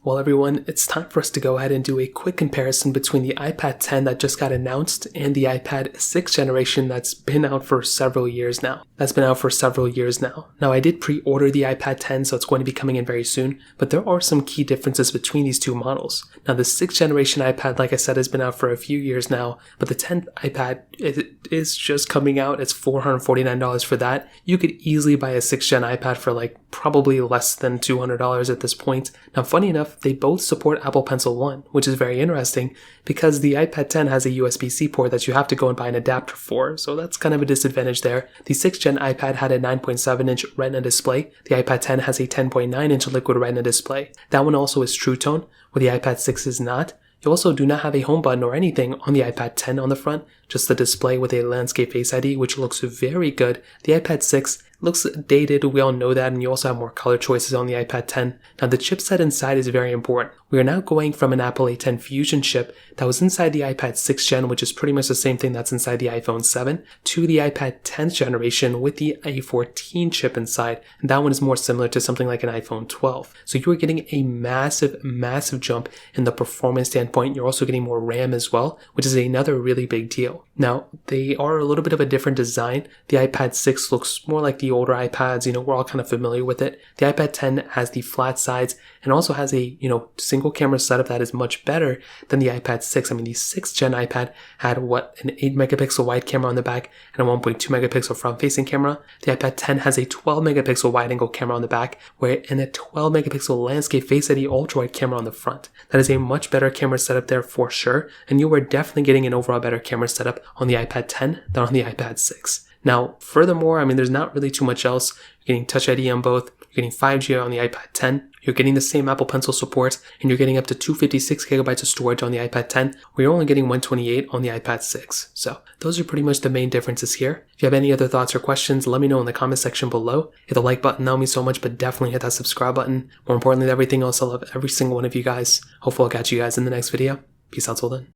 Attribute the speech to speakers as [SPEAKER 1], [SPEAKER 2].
[SPEAKER 1] Well everyone, it's time for us to go ahead and do a quick comparison between the iPad 10 that just got announced and the iPad 6th generation that's been out for several years now. Now I did pre-order the iPad 10, so it's going to be coming in very soon, but there are some key differences between these two models. Now the 6th generation iPad, like I said, has been out for a few years now, but the 10th iPad is just coming out. It's $449 for that. You could easily buy a 6th gen iPad for like probably less than $200 at this point. Now funny enough, they both support Apple Pencil 1, which is very interesting because the iPad 10 has a USB-C port that you have to go and buy an adapter for, so that's kind of a disadvantage there. The 6th gen iPad had a 9.7-inch Retina display. The iPad 10 has a 10.9-inch Liquid Retina display. That one also is True Tone, where the iPad 6 is not. You also do not have a home button or anything on the iPad 10 on the front, just the display with a landscape Face ID, which looks very good. The iPad 6 looks dated, we all know that, and you also have more color choices on the iPad 10. Now the chipset inside is very important. We are now going from an Apple A10 Fusion chip that was inside the iPad 6th gen, which is pretty much the same thing that's inside the iPhone 7, to the iPad 10th generation with the A14 chip inside, and that one is more similar to something like an iPhone 12. So you are getting a massive jump in the performance standpoint. You're also getting more RAM as well, which is another really big deal. Now, they are a little bit of a different design. The iPad 6 looks more like the older iPads, we're all kind of familiar with it. The iPad 10 has the flat sides and also has a, single camera setup that is much better than the iPad 6. I mean, the 6th gen iPad had an 8 megapixel wide camera on the back and a 1.2 megapixel front facing camera. The iPad 10 has a 12 megapixel wide angle camera on the back and a 12 megapixel landscape Face ID ultra wide camera on the front. That is a much better camera setup there for sure, and you are definitely getting an overall better camera setup on the iPad 10 than on the iPad 6. Now, furthermore, there's not really too much else. You're getting Touch ID on both, you're getting 5G on the iPad 10, you're getting the same Apple Pencil support, and you're getting up to 256 gigabytes of storage on the iPad 10, where you're only getting 128 on the iPad 6. So, those are pretty much the main differences here. If you have any other thoughts or questions, let me know in the comment section below. Hit the like button, that would mean so much, but definitely hit that subscribe button. More importantly than everything else, I love every single one of you guys. Hopefully I'll catch you guys in the next video. Peace out till then.